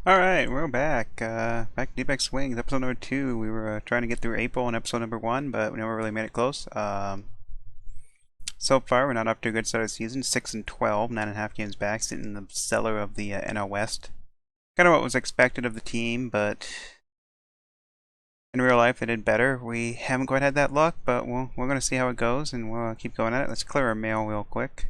Alright, we're back. Back to Dbacks Swings, episode number 2. We were trying to get through April in episode number 1, but we never really made it close. So far, we're not up to a good start of the season. 6-12, 9.5 games back, sitting in the cellar of the NL West. Kind of what was expected of the team, but in real life they did better. We haven't quite had that luck, but we're going to see how it goes, and we'll keep going at it. Let's clear our mail real quick.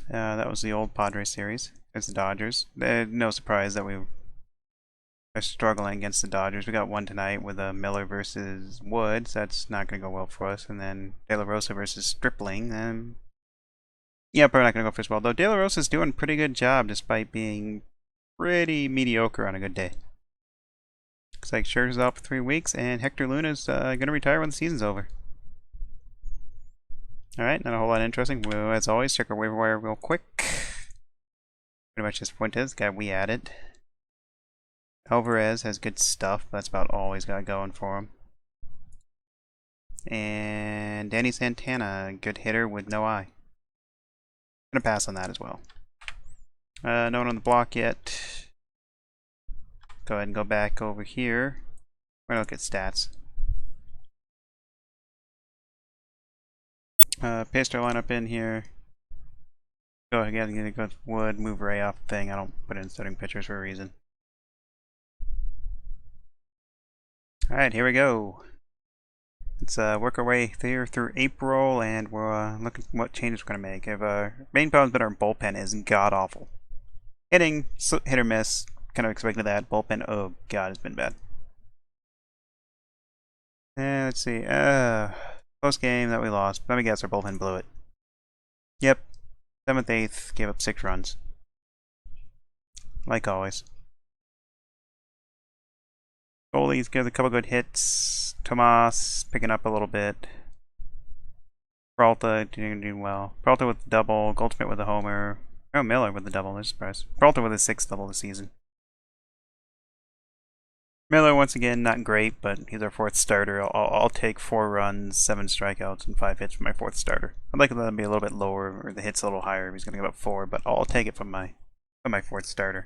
That was the old Padres series. It's the Dodgers. No surprise that we are struggling against the Dodgers. We got one tonight with Miller versus Woods. That's not going to go well for us. And then De La Rosa versus Stripling. Yeah, probably not going to go first well. Though De La Rosa's doing a pretty good job despite being pretty mediocre on a good day. Looks like Scherzer's out for 3 weeks, and Hector Luna's going to retire when the season's over. Alright, not a whole lot interesting. Well, as always, check our waiver wire real quick. Pretty much just Fuentes, guy we added. Alvarez has good stuff, but that's about all he's got going for him. And Danny Santana, good hitter with no eye. Gonna pass on that as well. No one on the block yet. Go ahead and go back over here. We're gonna look at stats. Paste our lineup in here. Go ahead and go with Wood, move Ray off the thing. I don't put in starting pitchers for a reason. Alright, here we go. Let's work our way through April, and we're looking at what changes we're going to make. If main problem's been our bullpen is god-awful. Hitting, hit or miss, kind of expected that. Bullpen, oh god, it's been bad. Let's see, close game that we lost. Let me guess, our bullpen blew it. Yep, 7th, 8th, gave up 6 runs. Like always. Goalie's gives a couple good hits. Tomas picking up a little bit. Peralta doing well. Peralta with the double. Goldschmidt with the homer. Oh, Miller with the double. No surprise. Peralta with his 6th double this season. Miller once again not great, but he's our 4th starter. I'll take 4 runs, 7 strikeouts, and 5 hits from my 4th starter. I'd like them to be a little bit lower, or the hits a little higher if he's going to give up 4, but I'll take it from my 4th starter.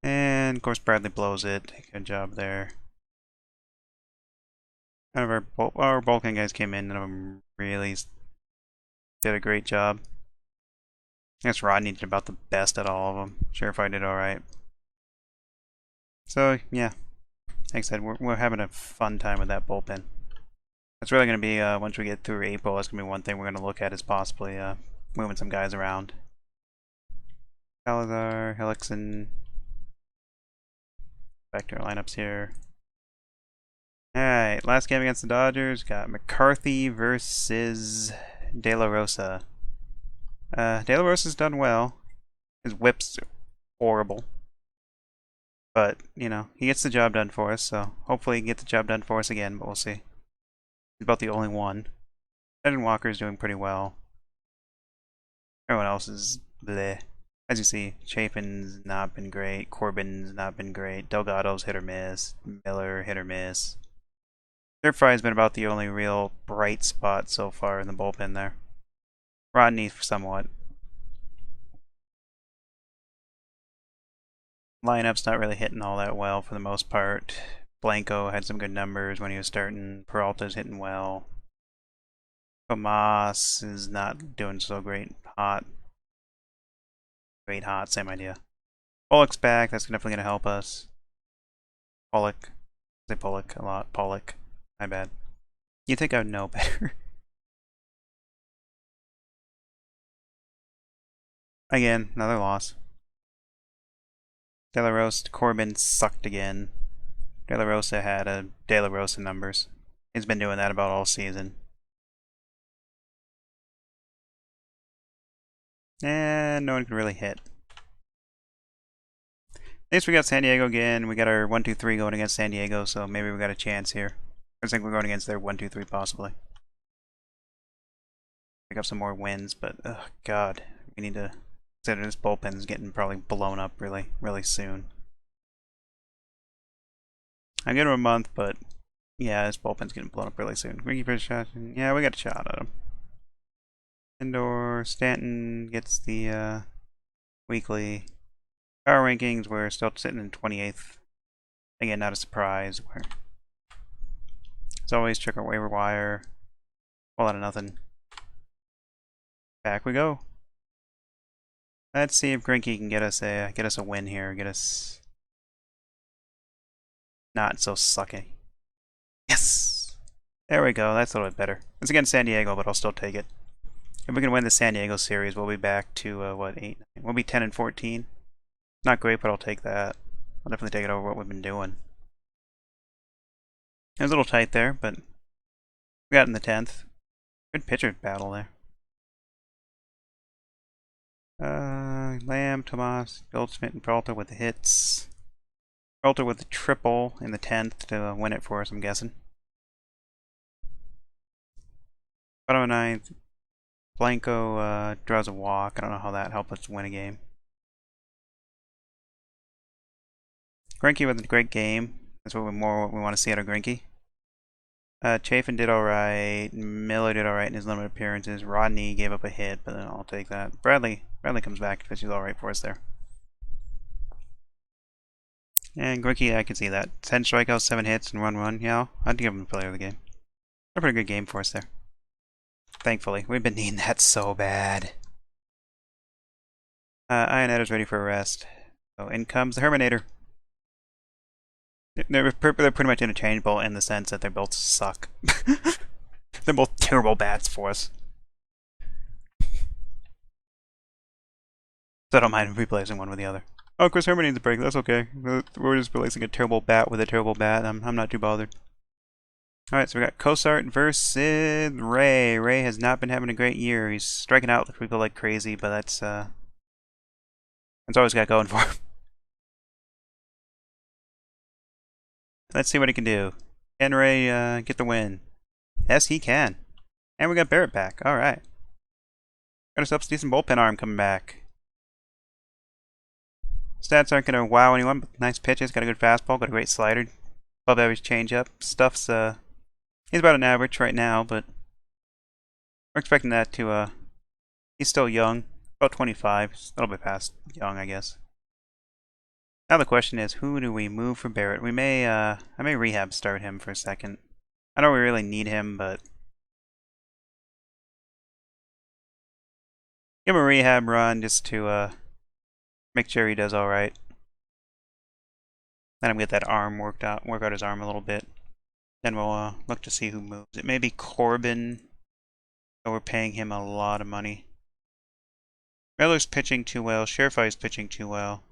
And of course Bradley blows it. Good job there. None of our bullpen guys came in. None of them really did a great job. I guess Rodney did about the best at all of them. Surefire did alright. So yeah, like I said, we're having a fun time with that bullpen. That's really going to be, once we get through April, that's going to be one thing we're going to look at is possibly moving some guys around. Salazar, Hellickson. Back to our lineups here. Alright, last game against the Dodgers, got McCarthy versus De La Rosa. De La Rosa's done well. His whip's horrible. But, you know, he gets the job done for us, so hopefully he can get the job done for us again, but we'll see. He's about the only one. Evan Walker's doing pretty well. Everyone else is bleh. As you see, Chafin's not been great, Corbin's not been great, Delgado's hit or miss, Miller hit or miss. Surefry's been about the only real bright spot so far in the bullpen there. Rodney somewhat. Lineup's not really hitting all that well for the most part. Blanco had some good numbers when he was starting. Peralta's hitting well. Tomas is not doing so great hot. Great hot, same idea. Pollock's back, that's definitely going to help us. Pollock. I say Pollock a lot. Pollock. My bad. You'd think I would know better. Again, another loss. De La Rosa, Corbin sucked again. De La Rosa had a De La Rosa numbers. He's been doing that about all season. And no one can really hit. At least we got San Diego again. We got our 1-2-3 going against San Diego, so maybe we got a chance here. I think we're going against their 1-2-3 possibly. Pick up some more wins, but oh god, we need to consider this bullpen's getting probably blown up really soon. I give him a month, but yeah, this bullpen's getting blown up really soon. Ricky for a shot. Yeah, we got a shot at him. Indoor Stanton gets the weekly. Power rankings, we're still sitting in 28th. Again, not a surprise. As always, check our waiver wire. Whole lot of nothing. Back we go. Let's see if Grinky can get us a win here. Get us not so sucky. Yes! There we go. That's a little bit better. It's against San Diego, but I'll still take it. If we can win the San Diego series, we'll be back to, what, 8? We'll be 10 and 14. Not great, but I'll take that. I'll definitely take it over what we've been doing. It was a little tight there, but we got in the 10th. Good pitcher battle there. Lamb, Tomas, Goldschmidt, and Peralta with the hits. Peralta with the triple in the 10th to win it for us, I'm guessing. Bottom of 9th, Blanco draws a walk. I don't know how that helped us win a game. Grinky with a great game. That's what we want to see out of Grinky. Chafin did alright. Miller did alright in his limited appearances. Rodney gave up a hit, but then I'll take that. Bradley comes back because he's alright for us there. And Grinky, I can see that. 10 strikeouts, 7 hits, and 1 run. Yeah, I'd give him the player of the game. A pretty good game for us there. Thankfully. We've been needing that so bad. Ionetter's ready for a rest. So in comes the Herminator. They're pretty much interchangeable in the sense that they both suck. They're both terrible bats for us. So I don't mind replacing one with the other. Oh, Chris Herman needs a break. That's okay. We're just replacing a terrible bat with a terrible bat. I'm not too bothered. Alright, so we got Cosart versus Ray. Ray has not been having a great year. He's striking out people like crazy, but that's all he's got going for him. Let's see what he can do. Can Ray get the win? Yes, he can. And we got Barrett back. Alright. Got ourselves a decent bullpen arm coming back. Stats aren't going to wow anyone, but nice pitches. Got a good fastball. Got a great slider. Above average changeup. Stuff's, he's about an average right now, but we're expecting that to, he's still young. About 25. A little bit past young, I guess. Now the question is, who do we move for Barrett? We may, I may rehab start him for a second. I don't really need him, but give him a rehab run just to, make sure he does alright. Let him get that arm work out his arm a little bit. Then we'll, look to see who moves. It may be Corbin, but we're paying him a lot of money. Miller's pitching too well. Sherify's pitching too well.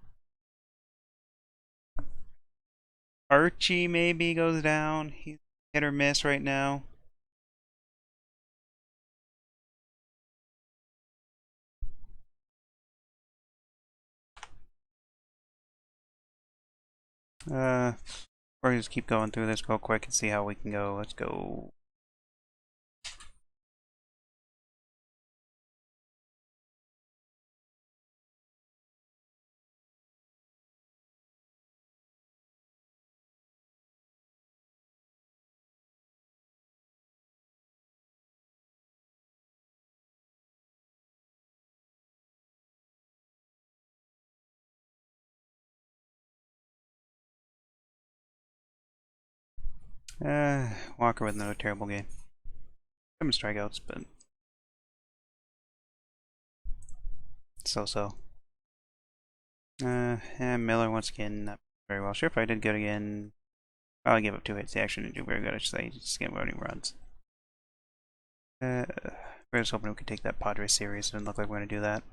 Archie maybe goes down. He's hit or miss right now. We're gonna just keep going through this real quick and see how we can go. Let's go. Walker with another terrible game. 7 strikeouts, but so-so. And Miller once again not very well. Sure, if I did good again. I'll give up 2 hits. He actually didn't do very good. I should say. He just gave up any runs. We're just hoping we could take that Padres series. It doesn't look like we're going to do that.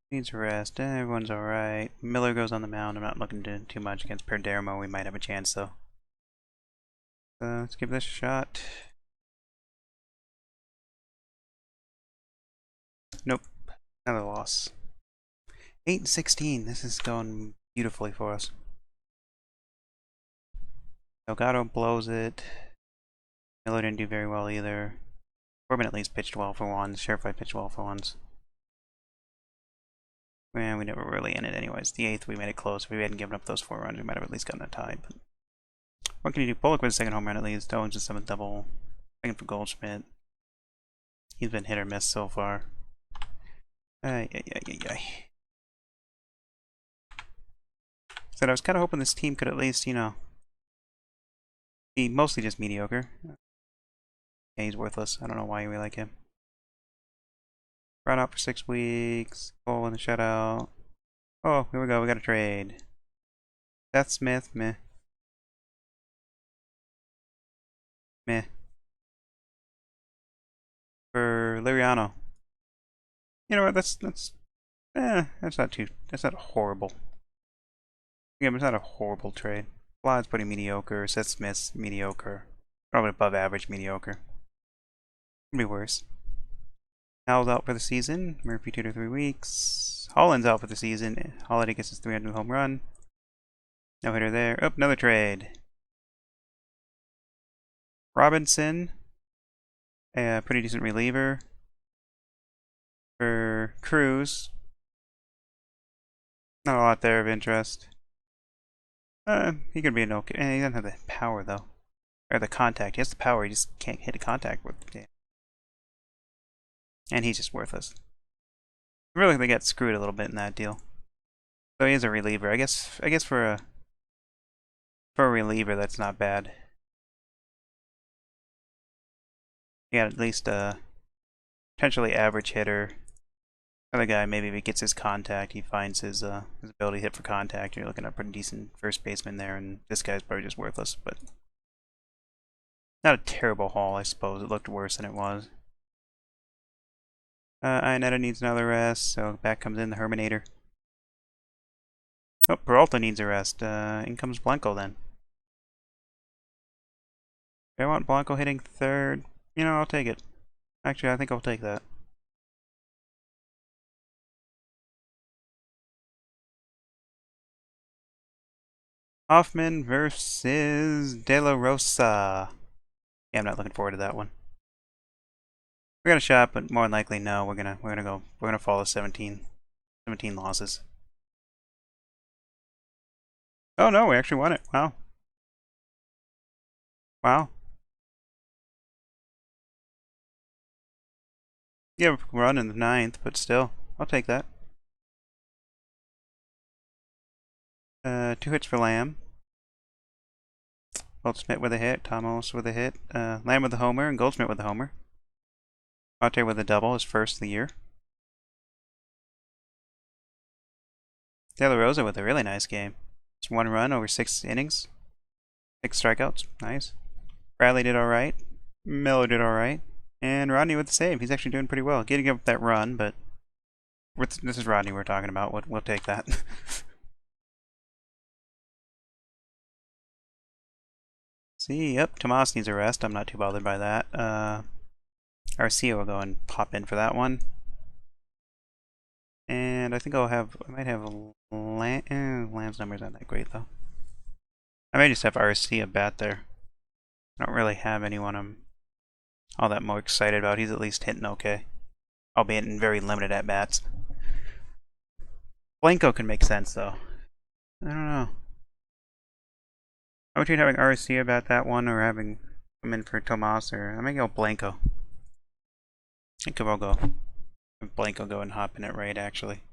Needs a rest. Everyone's alright. Miller goes on the mound. I'm not looking to too much against Perdermo. We might have a chance though. Let's give this a shot. Nope. Another loss. 8-16. This is going beautifully for us. Delgado blows it. Miller didn't do very well either. Corbin at least pitched well for once. Sherify pitched well for once. We never really in it anyways. The 8th, we made it close. If we hadn't given up those 4 runs, we might have at least gotten a tie. But what can you do? Bullock with a second home run at least. Owens just 7th double. Second for Goldschmidt. He's been hit or miss so far. Ay, ay, ay, ay, ay. Said I was kind of hoping this team could at least, you know, be mostly just mediocre. Yeah, he's worthless. I don't know why we like him. Run out for 6 weeks. Goal in the shutout. Oh, here we go. We got a trade. Seth Smith, meh. Meh. For Liriano. You know what? That's not horrible. Yeah, it's not a horrible trade. Fly's pretty mediocre. Seth Smith's mediocre. Probably above average mediocre. Could be worse. Howell's out for the season. Murphy 2 to 3 weeks. Holland's out for the season. Holiday gets his 300th home run. No hitter there. Oh, another trade. Robinson, a pretty decent reliever. For Cruz. Not a lot there of interest. He could be an okay. He doesn't have the power though. Or the contact. He has the power, he just can't hit a contact with it. And he's just worthless. Really, they got screwed a little bit in that deal. So he is a reliever. I guess for a reliever, that's not bad. You got at least a potentially average hitter. Other guy, maybe if he gets his contact, he finds his ability to hit for contact. You're looking at a pretty decent first baseman there, and this guy's probably just worthless. But not a terrible haul, I suppose. It looked worse than it was. Ionetta needs another rest, so back comes in the Herminator. Oh, Peralta needs a rest. In comes Blanco then. Do I want Blanco hitting third? You know, I'll take it. Actually, I think I'll take that. Hoffman versus De La Rosa. Yeah, I'm not looking forward to that one. We're gonna shot, but more than likely, no. We're gonna follow 17 losses. Oh no, we actually won it. Wow. Wow. Yeah, we're run in the 9th, but still, I'll take that. 2 hits for Lamb. Goldschmidt with a hit, Thomas with a hit, Lamb with a homer, and Goldschmidt with a homer. Marte with a double, his first of the year. De La Rosa with a really nice game. Just 1 run over 6 innings. 6 strikeouts, nice. Bradley did alright. Miller did alright. And Rodney with the save. He's actually doing pretty well. Getting up that run, but this is Rodney we're talking about. We'll take that. See, yep, Tomas needs a rest. I'm not too bothered by that. Arcia will go and pop in for that one. And I think I might have Lamb's numbers not that great though. I may just have Arcia bat there. I don't really have anyone I'm all that more excited about. He's at least hitting okay, albeit in very limited at bats. Blanco can make sense though. I don't know. I'm between having Arcia bat that one or having him in for Tomas, or I may go Blanco. I think I'll go have Blanco go and hop in it right actually.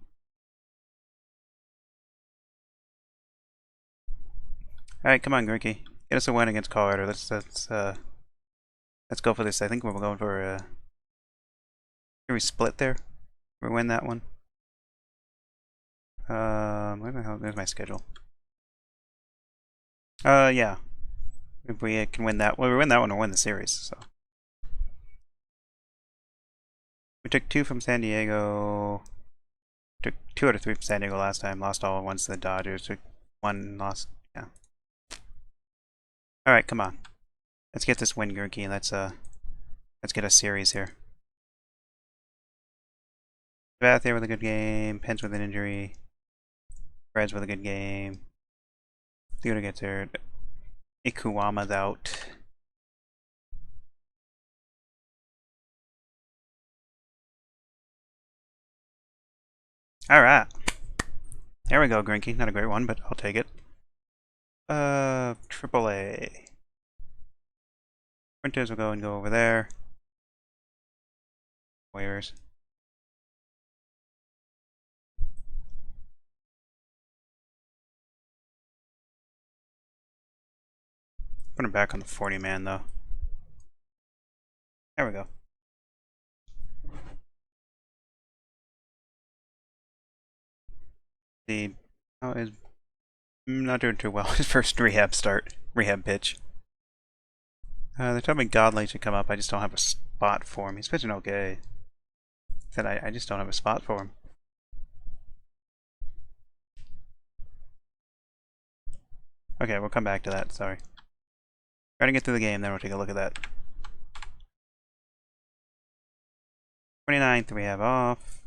Alright, come on, Grinky. Get us a win against Colorado. Let's go for this. I think we're going for can we split there? We win that one. Where the hell? There's my schedule. Yeah. If we can win that, well, we win that one or win the series. So we took 2 from San Diego. Took 2 out of 3 from San Diego last time. Lost all at once to the Dodgers. Took 1, lost. Yeah. All right, come on. Let's get this win, Gurky. Let's get a series here. Bath here with a good game. Pence with an injury. Reds with a good game. Theodore gets hurt. Ikuwama's out. Alright. There we go, Grinky. Not a great one, but I'll take it. AAA. Printers will go and go over there. Waivers. Put him back on the 40 man though. There we go. The is not doing too well. His first rehab pitch. They told me Godly should come up. I just don't have a spot for him. He's pitching okay. Said I just don't have a spot for him. Okay, we'll come back to that. Sorry. Trying to get through the game, then we'll take a look at that. 29th we have off.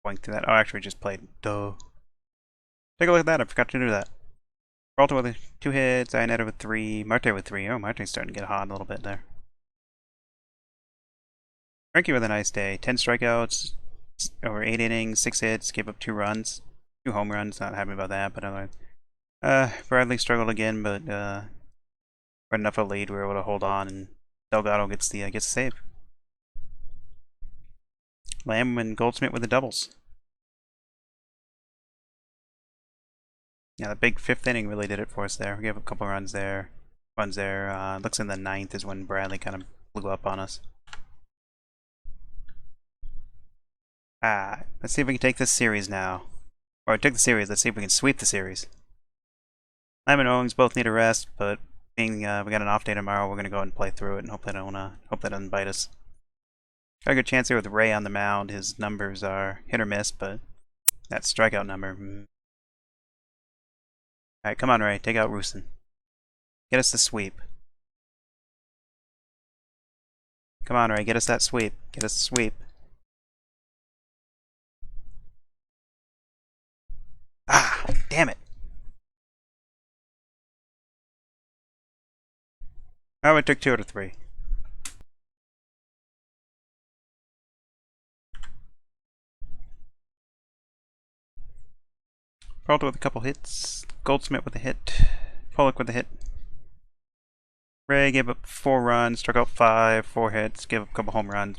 Going through that. Oh, actually, we just played. Duh. Take a look at that. I forgot to do that. Peralta with 2 hits. Ionetta with 3. Marte with 3. Oh, Marte's starting to get hot a little bit there. Frankie with a nice day. 10 strikeouts. Over 8 innings. 6 hits. Gave up 2 runs. 2 home runs. Not happy about that, but otherwise. Bradley struggled again, but got enough of a lead we were able to hold on, and Delgado gets the save. Lamb and Goldsmith with the doubles. Yeah, the big 5th inning really did it for us there. We gave up a couple runs there. Looks in the 9th is when Bradley kind of blew up on us. Let's see if we can take this series now. Or we took the series. Let's see if we can sweep the series. Lamb and Owens both need a rest, but being we got an off day tomorrow, we're gonna go ahead and play through it and hope that doesn't bite us. Got a good chance here with Ray on the mound. His numbers are hit or miss, but that strikeout number. Alright, come on, Ray. Take out Roosin. Get us the sweep. Come on, Ray. Get us that sweep. Get us the sweep. Ah, damn it. Oh, it took 2 out of 3. Peralta with a couple hits. Goldsmith with a hit. Pollock with a hit. Ray gave up 4 runs, struck out 5, 4 hits, gave up a couple home runs.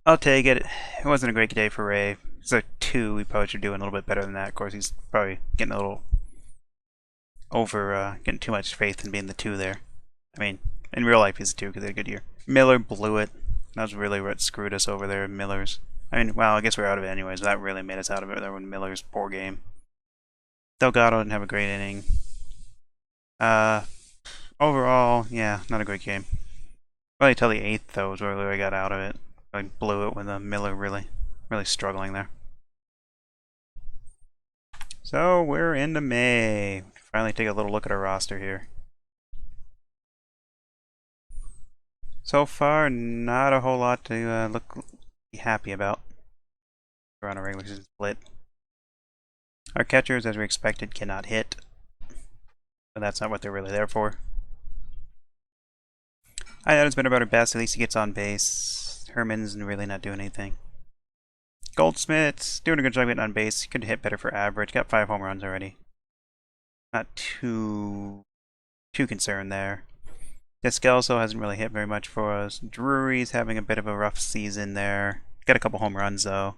I'll take it. It wasn't a great day for Ray. It's a 2. We probably should do a little bit better than that. Of course, he's probably getting a little getting too much faith in being the 2 there. I mean, in real life, he's a 2 because he had a good year. Miller blew it. That was really what screwed us over there, Miller's. I mean, well, I guess we're out of it anyways. That really made us out of it there when Miller's poor game. Delgado didn't have a great inning. Overall, yeah, not a great game. Probably till the 8th, though, was where we got out of it. Really blew it with Miller really struggling there. So, we're into May. Finally take a little look at our roster here. So far, not a whole lot to be happy about. We're on a regular season split. Our catchers, as we expected, cannot hit. But that's not what they're really there for. Ionetta's been about her best. At least he gets on base. Herman's really not doing anything. Goldsmith's doing a good job getting on base. He could hit better for average. Got 5 home runs already. Not too concerned there. Descalso hasn't really hit very much for us. Drury's having a bit of a rough season there. Got a couple home runs though.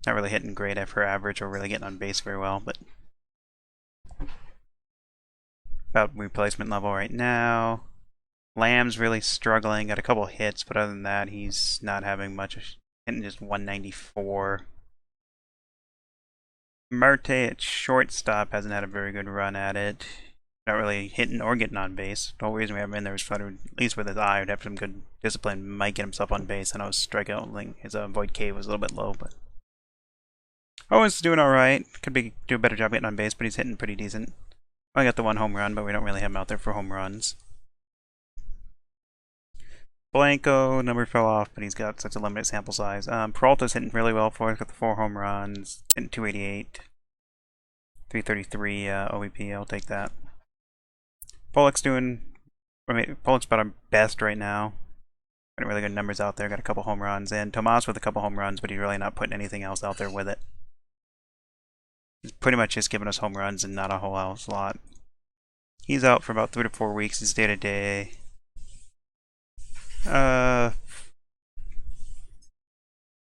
Not really hitting great for average or really getting on base very well, but about replacement level right now. Lamb's really struggling. Got a couple hits, but other than that, he's not having much. Hitting just 194. Marte at shortstop hasn't had a very good run at it. Not really hitting or getting on base. The whole reason we have him in there is for, at least with his eye, would have some good discipline. Might get himself on base. I know his strikeout link, his void K was a little bit low, but Owens is doing alright. Could do a better job getting on base, but he's hitting pretty decent. I got the 1 home run, but we don't really have him out there for home runs. Blanco, number fell off, but he's got such a limited sample size. Peralta's hitting really well for us, got the 4 home runs, hitting 288, 333 OEP, I'll take that. Pollock's Pollock's about our best right now. Got really good numbers out there, got a couple home runs, and Tomas with a couple home runs, but he's really not putting anything else out there with it. He's pretty much just giving us home runs and not a whole lot. He's out for about 3 to 4 weeks, he's day to day. Not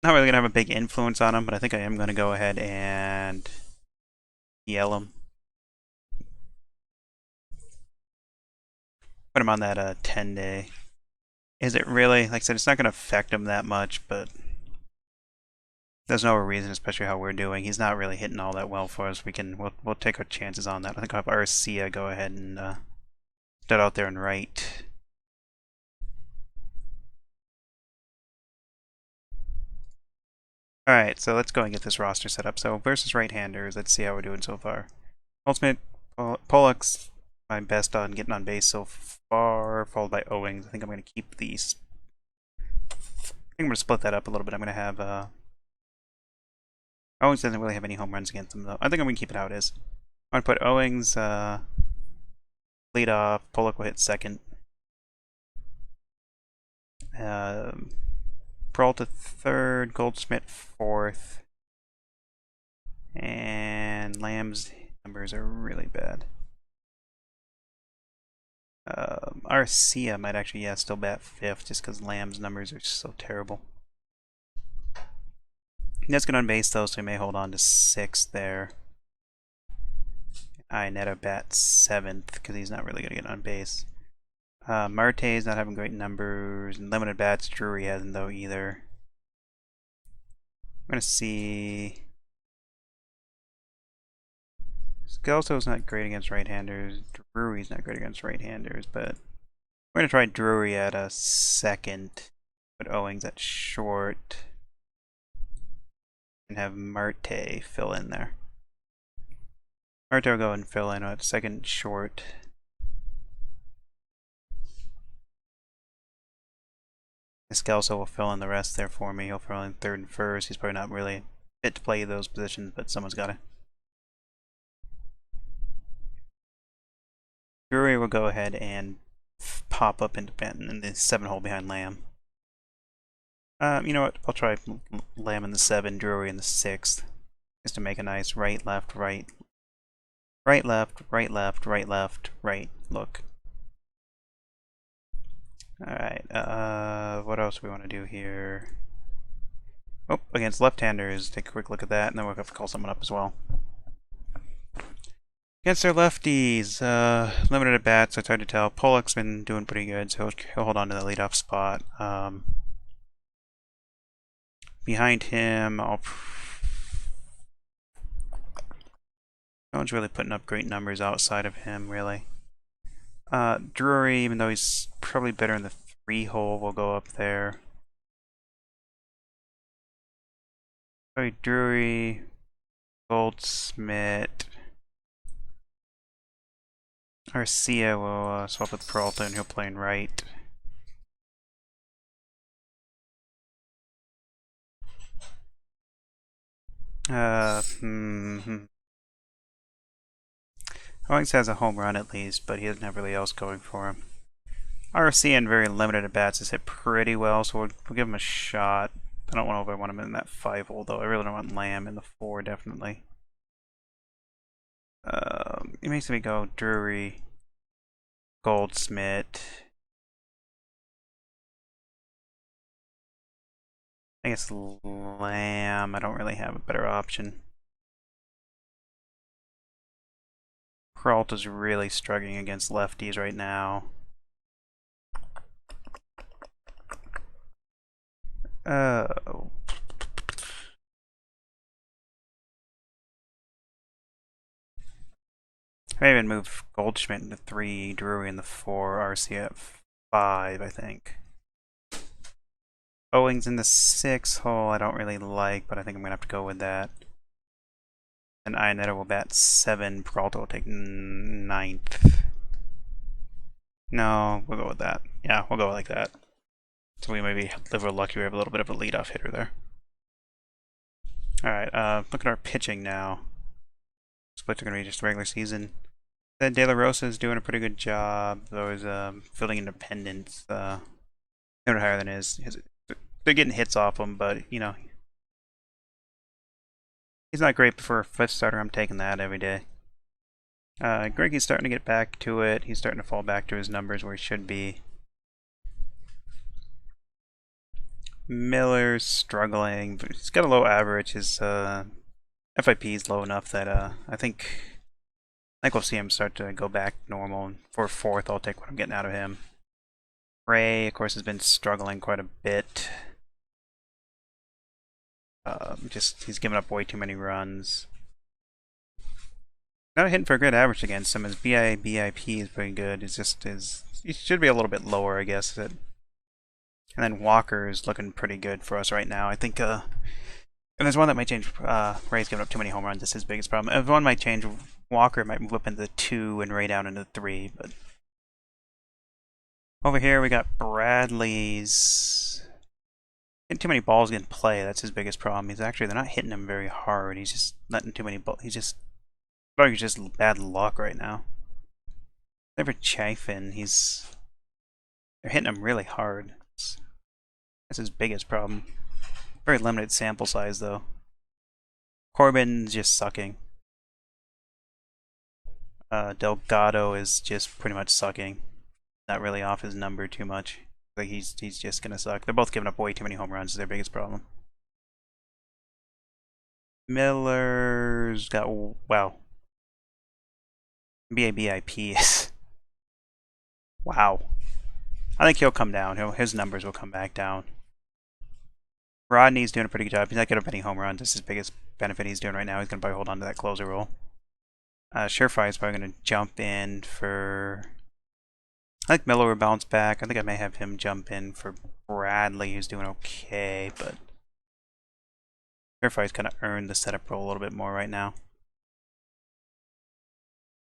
really gonna have a big influence on him, but I think I am gonna go ahead and yell him. Put him on that 10-day. Is it really? Like I said, it's not going to affect him that much, but there's no reason, especially how we're doing. He's not really hitting all that well for us. We'll take our chances on that. I think I'll have Arcia go ahead and start out there and right. Alright, so let's go and get this roster set up. So versus right-handers, let's see how we're doing so far. Ultimate, Pollock's my best on getting on base so far, followed by Owings. I think I'm going to keep these. I think I'm going to split that up a little bit. I'm going to have Owings doesn't really have any home runs against him, though. I think I'm going to keep it how it is. I'm going to put Owings lead off. Pollock will hit second. Peralta third. Goldschmidt fourth. And Lamb's numbers are really bad. Arcia might actually, still bat fifth just because Lamb's numbers are so terrible. He does get on base though, so he may hold on to sixth there. Iannetta bat seventh because he's not really going to get on base. Marte is not having great numbers, and limited bats. Drury hasn't though either. I'm going to see. Scalzo's not great against right-handers. Drury's not great against right-handers, but we're going to try Drury at a second. Put Owings at short. And have Marte fill in there. Marte will go and fill in at second short. Scalzo will fill in the rest there for me. He'll fill in third and first. He's probably not really fit to play those positions, but someone's got to. Drury will go ahead and pop up into Benton in the 7-hole behind Lamb. You know what? I'll try Lamb in the 7, Drury in the 6th, just to make a nice right, left, right, right, left, right, left, right, left, right look. Alright, what else do we want to do here? Oh, against left-handers, take a quick look at that, and then we'll have to call someone up as well. Against their lefties, limited at bats, so it's hard to tell. Pollock's been doing pretty good, so he'll hold on to the leadoff spot. Behind him, no one's really putting up great numbers outside of him, really. Drury, even though he's probably better in the 3-hole, will go up there. Probably Drury, Goldschmidt. Arcia will swap with Peralta and he'll play in right. Owings has a home run at least, but he doesn't have really else going for him. Arcia in very limited at bats has hit pretty well, so we'll give him a shot. I don't know if I want him in that 5-hole though. I really don't want Lamb in the 4 definitely. It makes me go Drury, Goldschmidt. I guess Lamb. I don't really have a better option. Peralta's really struggling against lefties right now. Oh. I even move Goldschmidt into 3, Drury in the 4, Arcia at 5, I think. Owings in the 6-hole I don't really like, but I think I'm going to have to go with that. And Iannetta will bat 7, Peralta will take 9th. No, we'll go with that. Yeah, we'll go like that. So we maybe live with lucky we have a little bit of a leadoff hitter there. Alright, look at our pitching now. Splits are going to be just regular season. De La Rosa is doing a pretty good job. Those fielding independents, a little higher than his. They're getting hits off him, but you know, he's not great for a 5th starter. I'm taking that every day. Greggy's starting to get back to it. He's starting to fall back to his numbers where he should be. Miller's struggling, but he's got a low average. His FIP is low enough that I think I think we'll see him start to go back normal. And for fourth, I'll take what I'm getting out of him. Ray, of course, has been struggling quite a bit. He's given up way too many runs. Not hitting for a good average against him. His BIP is pretty good. He should be a little bit lower, I guess. And then Walker is looking pretty good for us right now. I think, and there's one that might change. Ray's giving up too many home runs. That's his biggest problem. If one might change, Walker might move up into 2 and Ray down into 3. But over here we got Bradley's getting too many balls getting play. That's his biggest problem. They're not hitting him very hard. He's just letting too many balls. He's just bad luck right now. Never Chafin, they're hitting him really hard. That's his biggest problem. Very limited sample size though. Corbin's just sucking. Delgado is just pretty much sucking. Not really off his number too much. Like he's just gonna suck. They're both giving up way too many home runs. Is their biggest problem. Miller's got wow. BIP is wow. I think he'll come down. His numbers will come back down. Rodney's doing a pretty good job. He's not giving up any home runs. That's his biggest benefit he's doing right now. He's gonna probably hold on to that closer role. Surefire is probably gonna jump in for. I think Miller will bounce back. I think I may have him jump in for Bradley, who's doing okay, but Surefire's kind of earned the setup role a little bit more right now.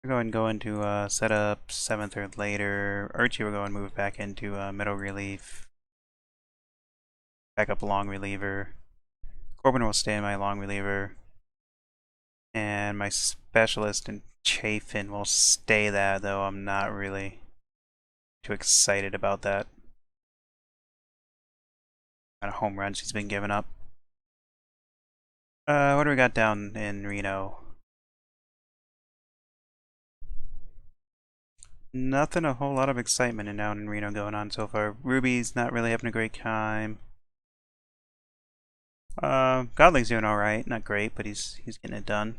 We're going to go into setup 7th or later. Archie, we're going to move back into middle relief. Back up long reliever. Corbin will stay in my long reliever. And my specialist and Chafin will stay that, though I'm not really too excited about that. Kind of home runs he's been giving up. What do we got down in Reno? Nothing a whole lot of excitement down in Reno going on so far. Ruby's not really having a great time. Godling's doing alright. Not great, but he's getting it done.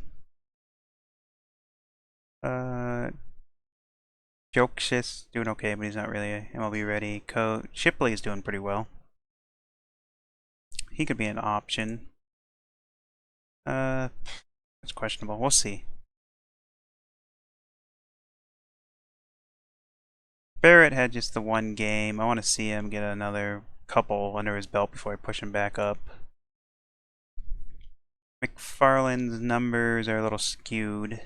Jokeshis doing okay, but he's not really MLB ready. Shipley's doing pretty well. He could be an option. It's questionable. We'll see. Barrett had just the one game. I want to see him get another couple under his belt before I push him back up. McFarland's numbers are a little skewed.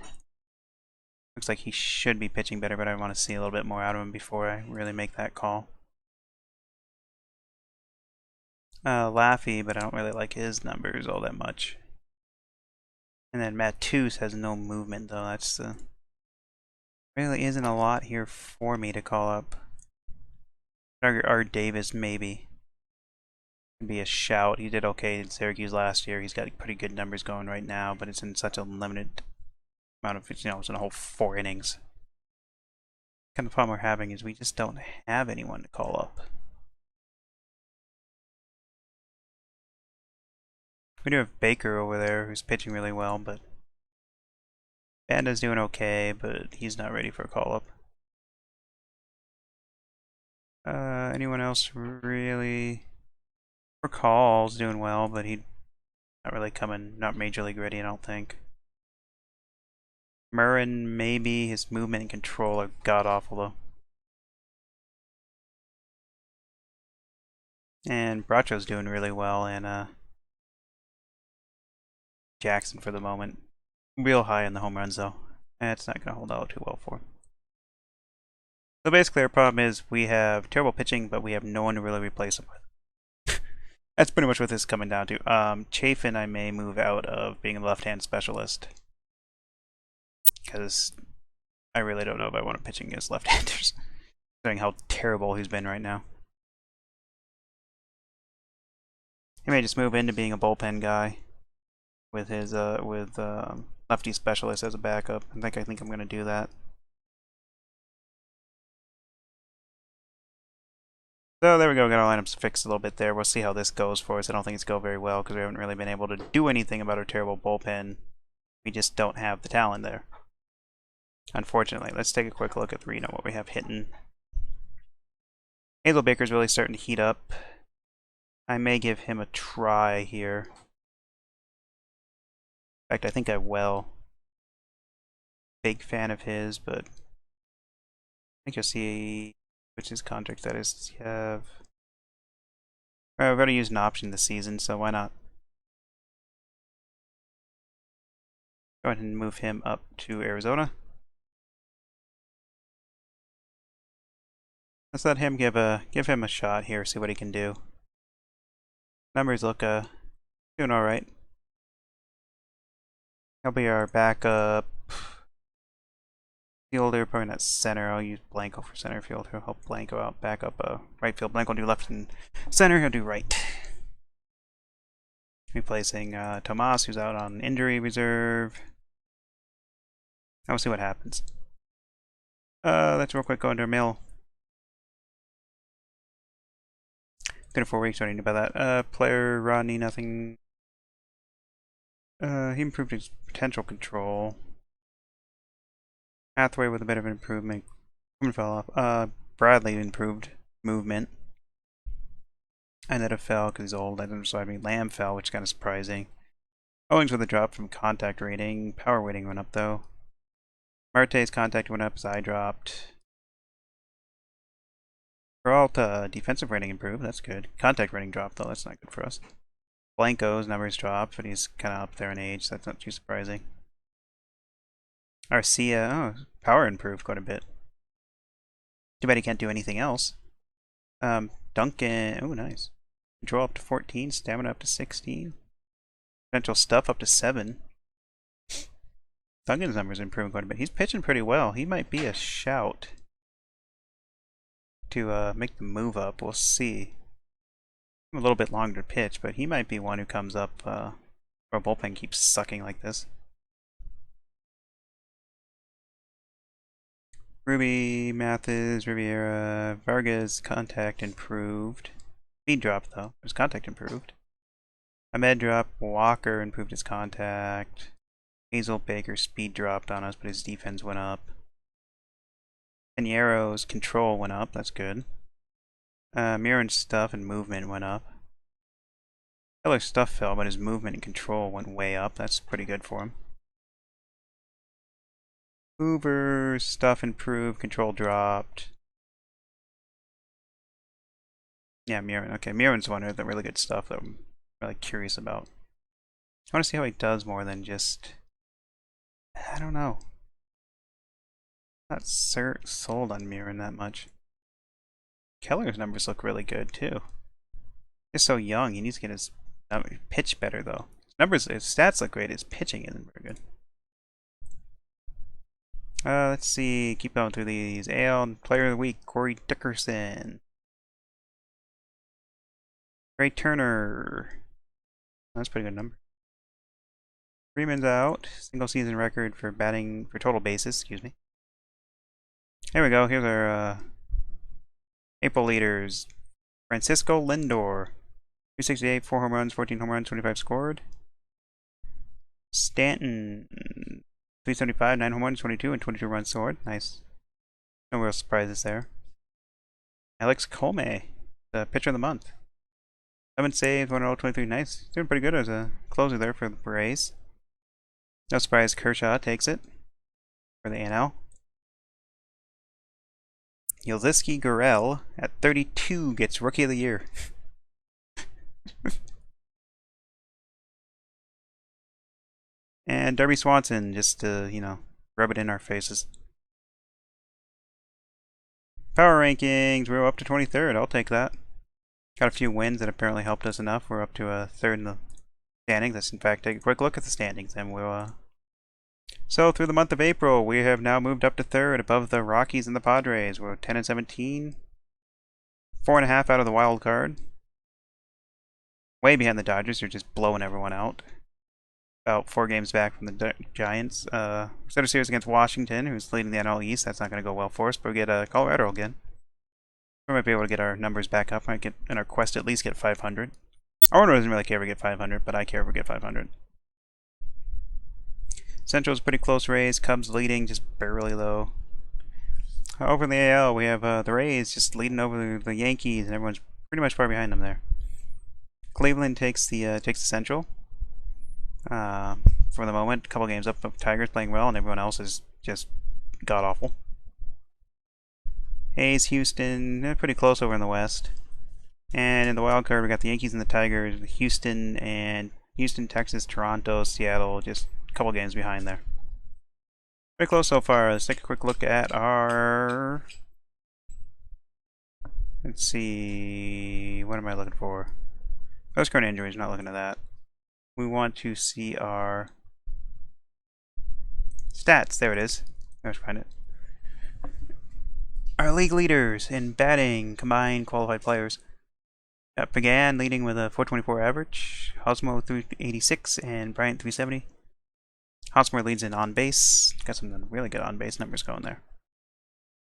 Looks like he should be pitching better, but I want to see a little bit more out of him before I really make that call. Laffy, but I don't really like his numbers all that much. And then Matus has no movement though. That's the really isn't a lot here for me to call up. Art Davis maybe could be a shout. He did okay in Syracuse last year. He's got pretty good numbers going right now, but it's in such a limited amount of, it's in a whole 4 innings. Kind of problem we're having is we just don't have anyone to call up. We do have Baker over there who's pitching really well, but Banda's doing okay, but he's not ready for a call up. Anyone else really? Call's doing well, but he's not really not major league ready, I don't think. Murrin, maybe. His movement and control are god awful though. And Bracho's doing really well, and Jackson for the moment. Real high in the home runs though. It's not going to hold out too well for him. So basically our problem is we have terrible pitching, but we have no one to really replace him with. That's pretty much what this is coming down to. Chafin I may move out of being a left-hand specialist. Because I really don't know if I want to pitching against left-handers. Considering how terrible he's been right now. He may just move into being a bullpen guy with his lefty specialist as a backup. I think I'm going to do that. So there we go, got our lineups fixed a little bit there. We'll see how this goes for us. I don't think it's going very well because we haven't really been able to do anything about our terrible bullpen. We just don't have the talent there. Unfortunately, let's take a quick look at Reno, what we have hitting. Hazel Baker's really starting to heat up. I may give him a try here. In fact, I think I will. Big fan of his, but I think you'll see which his contract status does he have. Alright, we're going to use an option this season, so why not? Go ahead and move him up to Arizona. Let's let him give him a shot here, see what he can do. Numbers look doing alright. He'll be our backup fielder, probably not center. I'll use Blanco for center field. He'll help Blanco out, back up right field. Blanco will do left and center, he'll do right. Replacing Tomas, who's out on injury reserve. I'll see what happens. Let's real quick go into our mail. 3 to 4 weeks, what do you know about that? Player Rodney, nothing. He improved his potential control. Hathaway with a bit of an improvement. Someone fell off. Bradley improved movement. I let it fell because he's old. That doesn't surprise me. Lamb fell, which is kind of surprising. Owings with a drop from contact rating. Power rating went up though. Marte's contact went up, his eye dropped. Peralta defensive rating improved. That's good. Contact rating dropped though. That's not good for us. Blanco's numbers dropped, but he's kind of up there in age, so that's not too surprising. Arcia, power improved quite a bit. Too bad he can't do anything else. Duncan, nice. Control up to 14, stamina up to 16. Potential stuff up to 7. Duncan's numbers improved quite a bit. He's pitching pretty well. He might be a shout to make the move up. We'll see. A little bit longer to pitch, but he might be one who comes up or bullpen keeps sucking like this. Ruby, Mathis, Riviera, Vargas, contact improved. Speed dropped though. His contact improved. Ahmed dropped. Walker improved his contact. Hazel Baker speed dropped on us, but his defense went up. Piniero's control went up. That's good. Mirren's stuff and movement went up. Keller's stuff fell, but his movement and control went way up. That's pretty good for him. Hoover's stuff improved, control dropped. Yeah, Mirren. Okay, Mirren's one of the really good stuff that I'm really curious about. I want to see how he does more than just... I don't know. Not sold on Mirren that much. Keller's numbers look really good too. He's so young, he needs to get his pitch better though. His stats look great, his pitching isn't very good. Let's see, keep going through these. AL Player of the Week, Corey Dickerson. Trey Turner. That's a pretty good number. Freeman's out. Single season record for batting, for total bases, excuse me. There we go, here's our April leaders. Francisco Lindor. 268, 4 home runs, 14 home runs, 25 scored. Stanton. 375, 9 home runs, 22, and 22 runs scored. Nice. No real surprises there. Alex Colme, the pitcher of the month. 7 saves, 1-0-23. Nice. Doing pretty good as a closer there for the Braves. No surprise, Kershaw takes it for the NL. Yelzowski Gurriel at 32 gets Rookie of the Year. And Darby Swanson, just to, rub it in our faces. Power rankings, we're up to 23rd. I'll take that. Got a few wins that apparently helped us enough. We're up to a 3rd in the standings. Let's in fact take a quick look at the standings, and we'll. So through the month of April, we have now moved up to 3rd, above the Rockies and the Padres. We're 10-17, 4.5 out of the wild card. Way behind the Dodgers, they're just blowing everyone out. About 4 games back from the Giants. Set a series against Washington, who's leading the NL East. That's not going to go well for us, but we get Colorado again. We might be able to get our numbers back up. Might get in our quest at least get 500. Our owner doesn't really care if we get 500, but I care if we get 500. Central's pretty close race. Cubs leading, just barely though. Over in the AL, we have the Rays just leading over the Yankees, and everyone's pretty much far behind them there. Cleveland takes the Central. For the moment, a couple games up. Tigers playing well, and everyone else is just god awful. A's, Houston, they're pretty close over in the West. And in the wild card, we got the Yankees and the Tigers, Houston, Texas, Toronto, Seattle, just a couple games behind there. Pretty close so far. Let's take a quick look at our... Let's see... What am I looking for? Post current injuries, not looking at that. We want to see our stats. There it is. Let's find it. Our league leaders in batting, combined qualified players. Began leading with a 424 average, Hosmo 386, and Bryant 370. Hosmer leads in on base. Got some really good on base numbers going there.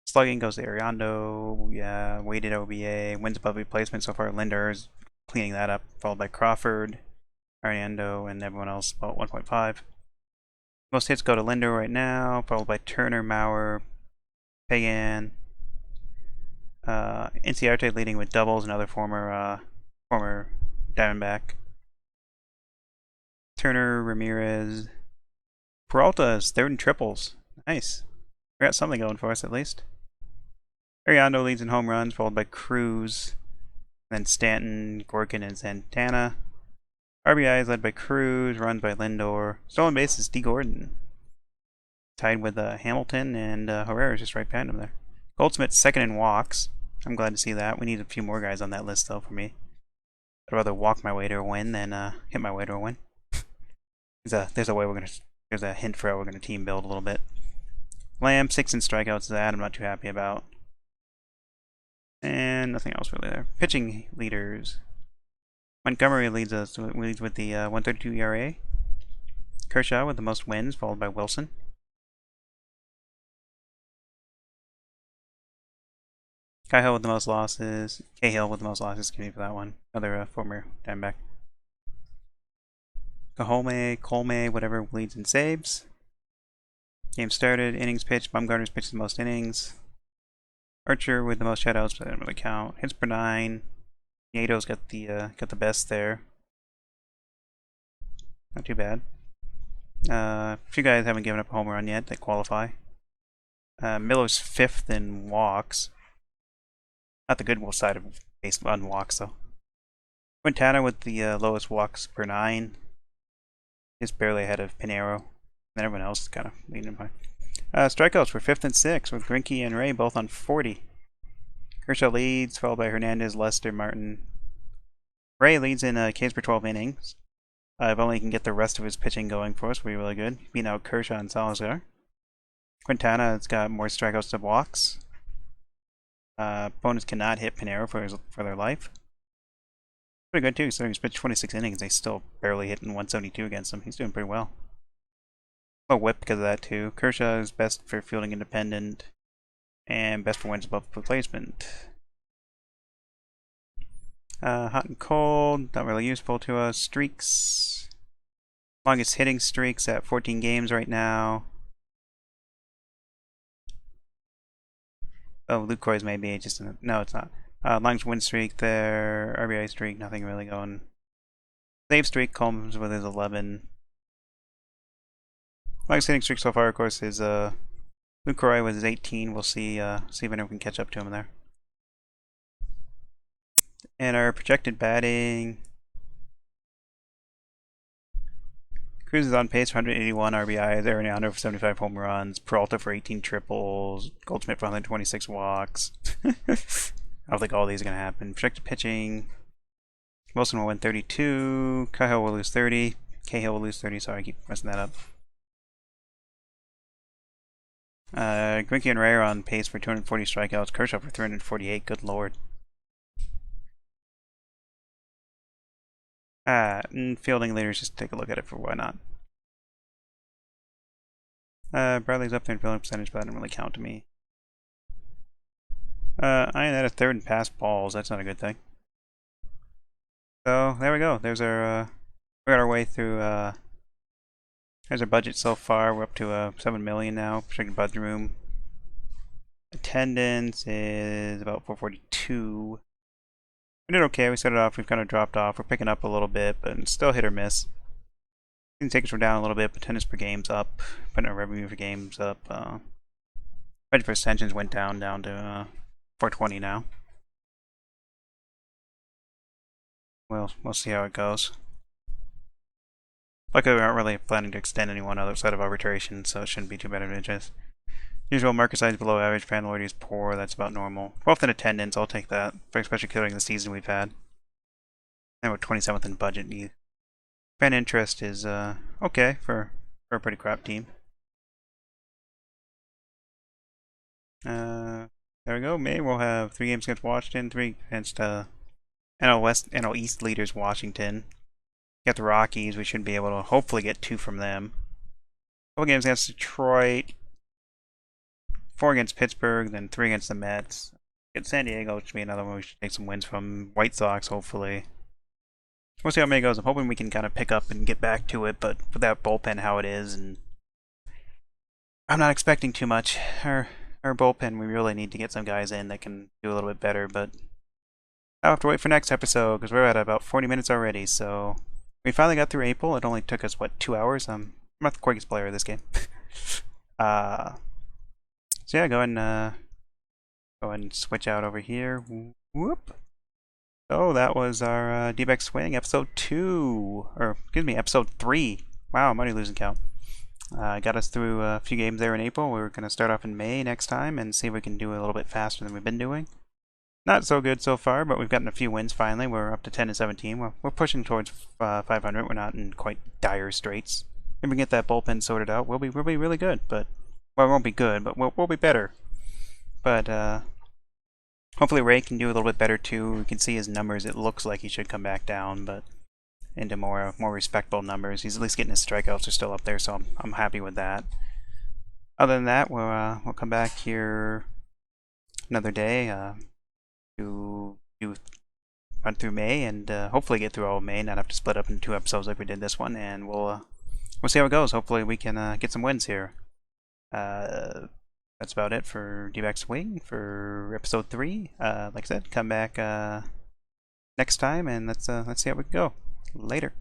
Slugging goes to Ariando. Yeah, weighted OBA. Wins above replacement so far. Linder is cleaning that up, followed by Crawford, Ariando, and everyone else about 1.5. Most hits go to Linder right now, followed by Turner, Mauer, Pagan. Inciarte leading with doubles, another former Diamondback. Turner, Ramirez. Peralta is third in triples. Nice. We got something going for us at least. Ariando leads in home runs, followed by Cruz. Then Stanton, Gorkin, and Santana. RBI is led by Cruz, runs by Lindor. Stolen base is D. Gordon. Tied with Hamilton, and Herrera is just right behind him there. Goldsmith's second in walks. I'm glad to see that. We need a few more guys on that list, though, for me. I'd rather walk my way to a win than hit my way to a win. There's a hint for how we're gonna team build a little bit. Lamb 6 in strikeouts. That I'm not too happy about. And nothing else really there. Pitching leaders. Montgomery leads with the 132 ERA. Kershaw with the most wins, followed by Wilson. Cahill with the most losses. Cahill with the most losses. Excuse me for that one. Another former Diamondback. Colme, whatever, leads in saves. Game started. Innings pitched. Bumgarner's pitched the most innings. Archer with the most shutouts, but that didn't really count. Hits per 9. Nieto's got the best there. Not too bad. A few guys haven't given up a home run yet that qualify. Miller's 5th in walks. Not the good side of base on walks though. Quintana with the lowest walks per 9. Just barely ahead of Pinero. And everyone else is kind of leading him by. Strikeouts were 5th and 6th with Greinke and Ray both on 40. Kershaw leads, followed by Hernandez, Lester, Martin. Ray leads in Ks per 12 innings. If only he can get the rest of his pitching going for us, we'll be really good. Beating out Kershaw and Salazar. Quintana has got more strikeouts than walks. Opponents cannot hit Pinero for their life. Pretty good too, considering he's pitched 26 innings. They still barely hitting 172 against him. He's doing pretty well. A whip because of that too. Kershaw is best for fielding independent, and best for wins above replacement. Hot and cold, not really useful to us. Streaks. Longest hitting streaks at 14 games right now. Oh, Lucroy's maybe just no, it's not. Longest win streak there. RBI streak, nothing really going. Save streak comes with his 11. Longest hitting streak so far, of course, is Lucroy with his 18. We'll see if anyone can catch up to him there. And our projected batting. Cruz is on pace for 181 RBIs, Ariando for 75 home runs, Peralta for 18 triples, Goldschmidt for 126 walks. I don't think all these are going to happen. Projected pitching. Wilson will win 32. Cahill will lose 30. Cahill will lose 30. Sorry, I keep messing that up. Greinke and Ray are on pace for 240 strikeouts. Kershaw for 348. Good lord. And fielding leaders, just take a look at it for why not. Bradley's up there in fielding percentage, but that didn't really count to me. I am at a 3rd in pass balls. That's not a good thing. So there we go. There's our we got our way through There's our budget so far. We're up to 7 million now. Projected budget room. Attendance is about 442. We did okay. We started off. We've kind of dropped off. We're picking up a little bit, but still hit or miss. Tickets were down a little bit, but attendance per game's up. Putting our revenue for games up. Budget for extensions went down to 420 now. We'll see how it goes. Luckily, we aren't really planning to extend anyone outside of arbitration, so it shouldn't be too bad of an adjust. Usual market size below average, fan loyalty is poor, that's about normal. 12th in attendance, I'll take that, especially considering the season we've had. And we're 27th in budget. Fan interest is okay for a pretty crap team. There we go. May we'll have 3 games against Washington, 3 against NL East leaders Washington. Got the Rockies. We should be able to hopefully get 2 from them. Couple games against Detroit. 4 against Pittsburgh, then 3 against the Mets. Against San Diego, which should be another one we should take some wins from. White Sox, hopefully. We'll see how May goes. I'm hoping we can kind of pick up and get back to it, but with that bullpen how it is, and I'm not expecting too much. Our bullpen, we really need to get some guys in that can do a little bit better, but I'll have to wait for next episode because we're at about 40 minutes already, so we finally got through April. It only took us, what, 2 hours? I'm not the quickest player of this game. So yeah, go ahead and switch out over here. Whoop. So that was our Dbacks Swing episode 2, or excuse me, episode 3. Wow, I'm already losing count. Got us through a few games there in April. We're going to start off in May next time and see if we can do a little bit faster than we've been doing. Not so good so far, but we've gotten a few wins finally. We're up to 10 and 17. We're pushing towards 500. We're not in quite dire straits. If we get that bullpen sorted out, we'll be really good. But well, it won't be good, but we'll be better. But hopefully Ray can do a little bit better too. We can see his numbers. It looks like he should come back down, but into more respectable numbers. He's at least getting his strikeouts are still up there, so I'm happy with that. Other than that, we'll come back here another day to run through May and hopefully get through all of May, not have to split up into 2 episodes like we did this one, and we'll see how it goes. Hopefully we can get some wins here. That's about it for Dbacks Swing for episode 3. Like I said, come back next time and let's see how we can go. Later.